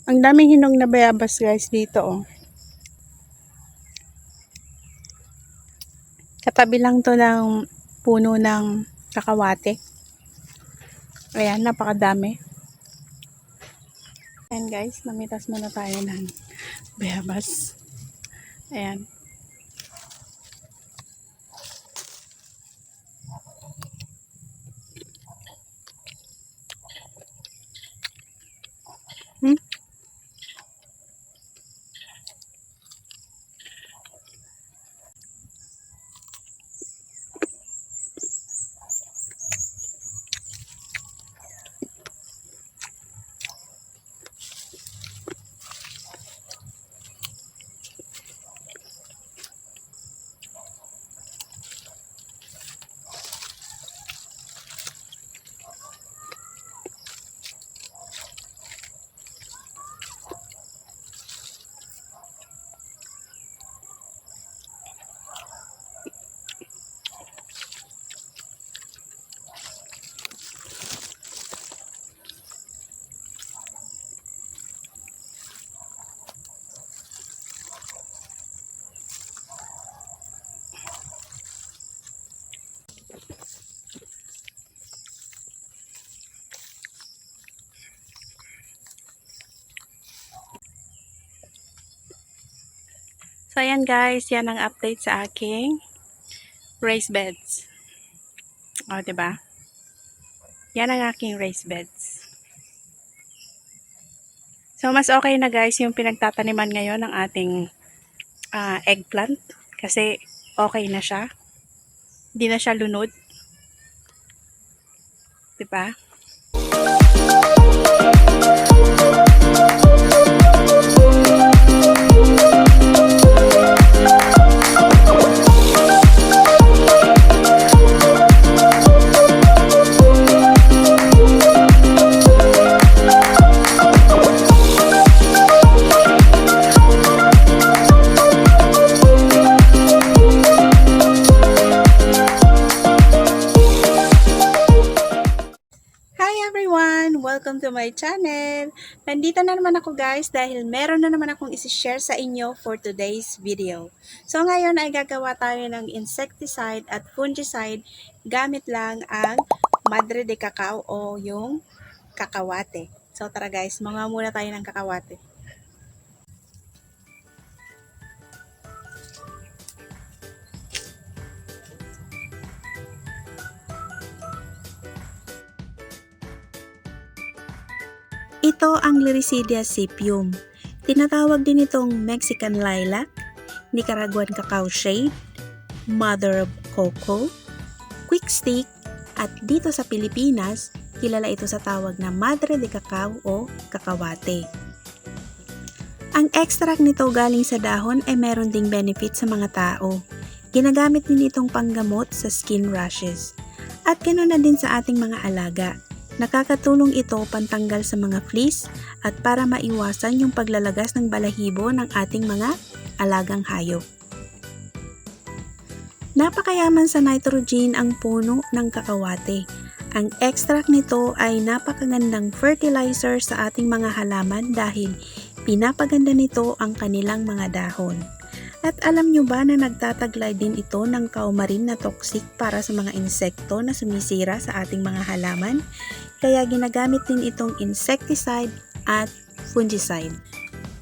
Ang daming hinog na bayabas guys dito oh. Katabi lang to ng puno ng kakawate. Ayan, napakadami. Ayan guys, namitas muna tayo ng bayabas. Ayan. So, ayan guys, yan ang update sa aking raised beds. O, diba? Yan ang aking raised beds. So, mas okay na guys yung pinagtataniman ngayon ng ating eggplant. Kasi, okay na siya. Hindi na siya lunod. Diba? Welcome to my channel! Nandito na naman ako guys dahil meron na naman akong isi-share sa inyo for today's video. So ngayon ay gagawa tayo ng insecticide at fungicide gamit lang ang Madre de Cacao o yung kakawate. So tara guys, mga muna tayo ng kakawate. Ito ang Liricidia sepium. Tinatawag din itong Mexican lilac, Nicaraguan cacao shade, mother of cocoa, quick stick, at dito sa Pilipinas, kilala ito sa tawag na Madre de Cacao o kakawate. Ang extract nito galing sa dahon ay meron ding benefit sa mga tao. Ginagamit din itong panggamot sa skin rashes. At ganoon na din sa ating mga alaga. Nakakatulong ito pantanggal sa mga fleas at para maiwasan yung paglalagas ng balahibo ng ating mga alagang hayop. Napakayaman sa nitrogen ang puno ng kakawate. Ang extract nito ay napakagandang fertilizer sa ating mga halaman dahil pinapaganda nito ang kanilang mga dahon. At alam nyo ba na nagtataglay din ito ng kaumarin na toxic para sa mga insekto na sumisira sa ating mga halaman? Kaya ginagamit din itong insecticide at fungicide.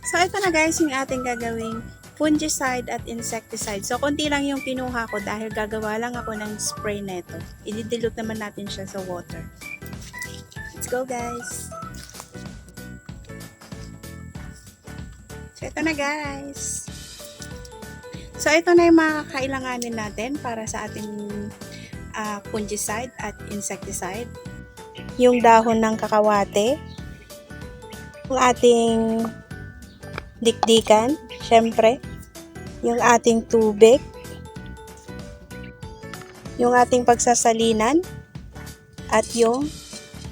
So ito na guys yung ating gagawing fungicide at insecticide. So konti lang yung kinuha ko dahil gagawa lang ako ng spray neto. I-dilute naman natin siya sa water. Let's go guys! So ito na guys! So ito na yung mga kakailanganin natin para sa ating fungicide at insecticide. Yung dahon ng kakawate, yung ating dikdikan, syempre, yung ating tubig, yung ating pagsasalinan, at yung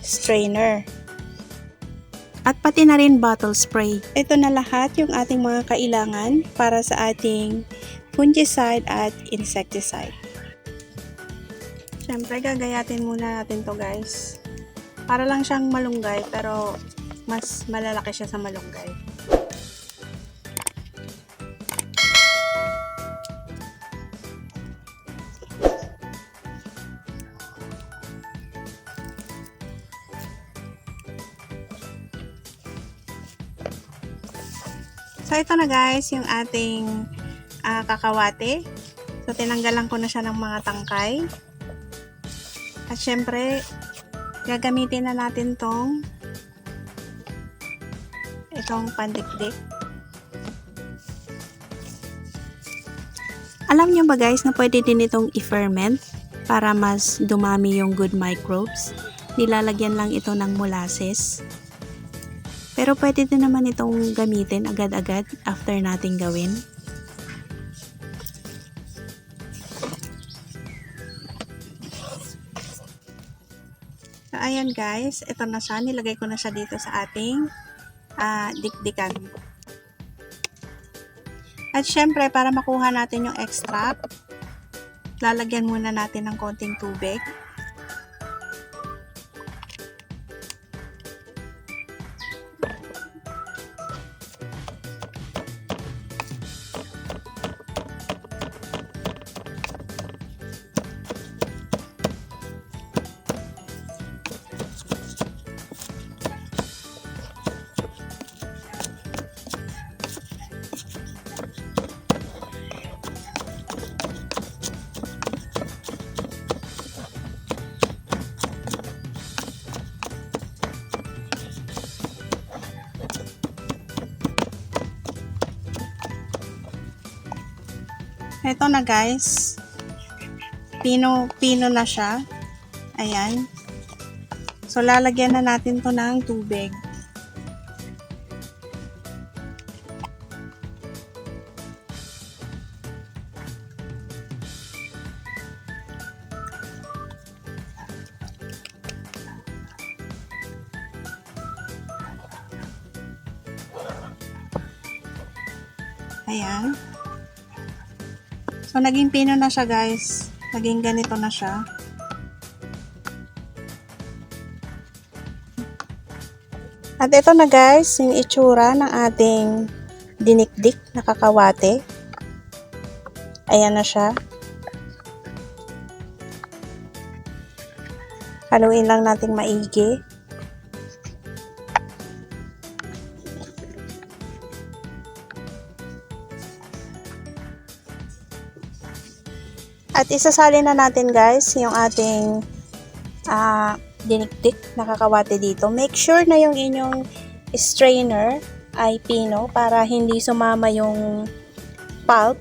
strainer. At pati na rin bottle spray. Ito na lahat yung ating mga kailangan para sa ating fungicide at insecticide. Syempre, gagayatin muna natin to guys. Para lang siyang malunggay pero mas malalaki siya sa malunggay. So, ito na guys, yung ating kakawate. So, tinanggalan ko na siya ng mga tangkay. At syempre, gagamitin na natin itong pandikdik. Alam nyo ba guys na pwede din itong i-ferment para mas dumami yung good microbes? Nilalagyan lang ito ng molasses. Pero pwede din naman itong gamitin agad-agad after nating gawin. So, ayan guys, ito na siya. Nilagay ko na siya dito sa ating dikdikan. At syempre, para makuha natin yung extract, lalagyan muna natin ng konting tubig. Ito na guys, pino na siya. Ayan. So, lalagyan na natin to ng tubig. Ayan. So, naging pino na siya guys. Naging ganito na siya. At ito na guys, yung itsura ng ating dinikdik na kakawate. Ayan na siya. Haluin lang natin maigi. At isasalin na natin guys yung ating dinikdik na kakawate dito. Make sure na yung inyong strainer ay pino para hindi sumama yung pulp.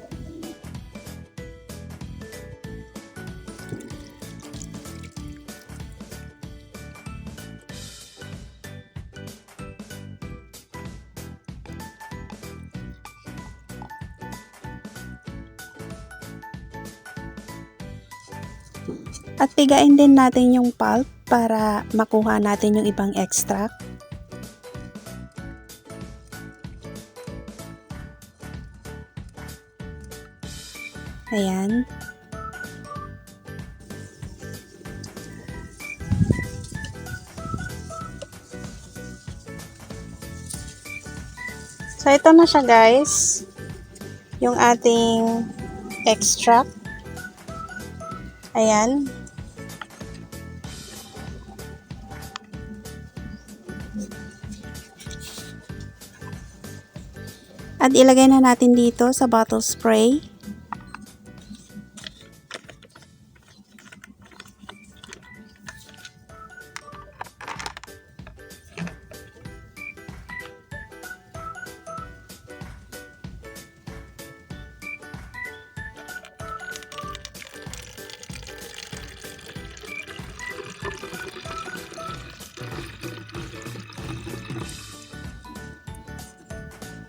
At pigain din natin yung pulp para makuha natin yung ibang extract. Ayan. So, ito na siya guys. Yung ating extract. Ayan. At ilagay na natin dito sa bottle spray.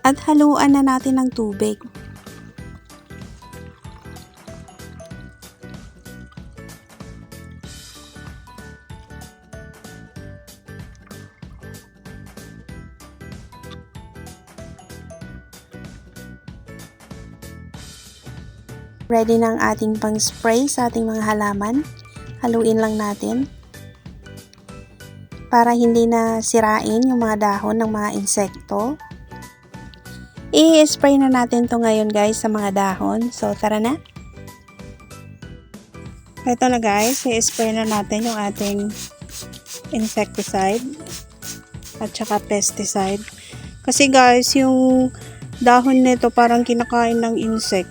At haluan na natin ng tubig. Ready na ang ating pang-spray sa ating mga halaman. Haluin lang natin para hindi na sirain yung mga dahon ng mga insekto. I-spray na natin to ngayon guys sa mga dahon. So tara na. Ito na guys, i-spray na natin yung ating insecticide at saka pesticide. Kasi guys, yung dahon nito parang kinakain ng insect.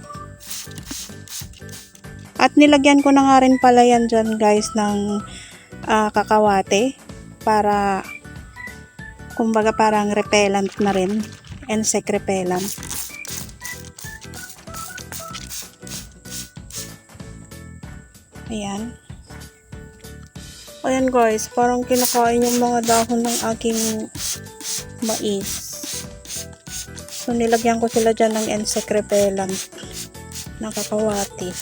At nilagyan ko na nga rin pala yan dyan guys ng kakawate para kumbaga parang repellent na rin, insect repellent. Ayan. Ayan guys, parang kinakain yung mga dahon ng aking mais. So nilagyan ko sila dyan ng insect repellent na kakawate.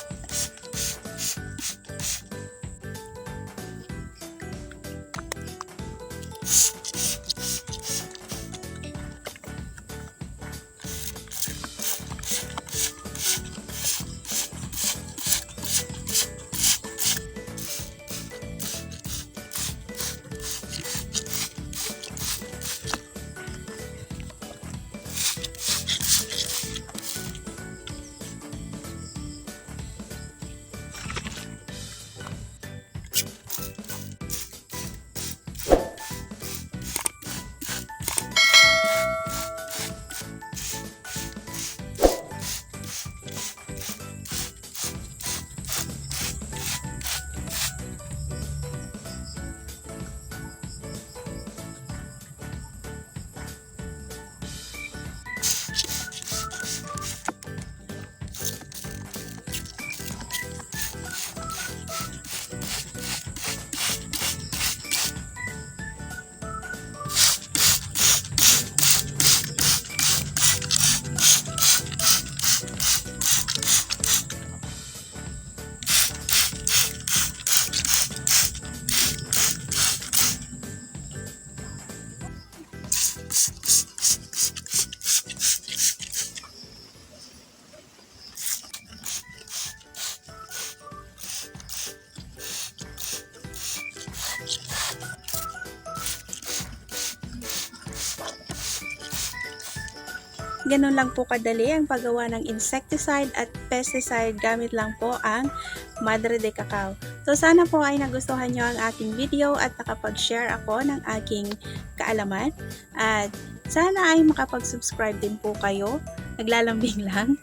Ganun lang po kadali ang paggawa ng insecticide at pesticide gamit lang po ang Madre de Cacao. So sana po ay nagustuhan nyo ang aking video at nakapag-share ako ng aking kaalaman. At sana ay makapag-subscribe din po kayo. Naglalambing lang.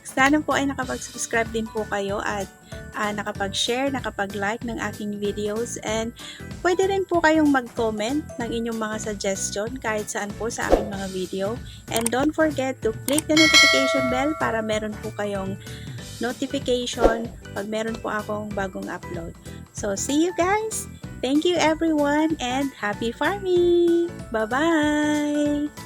Sana po ay nakapag-subscribe din po kayo at nakapag-share, nakapag-like ng aking videos, and pwede rin po kayong mag-comment ng inyong mga suggestion kahit saan po sa aking mga video. And don't forget to click the notification bell para meron po kayong notification pag meron po akong bagong upload. So see you guys! Thank you everyone and happy farming! Bye-bye!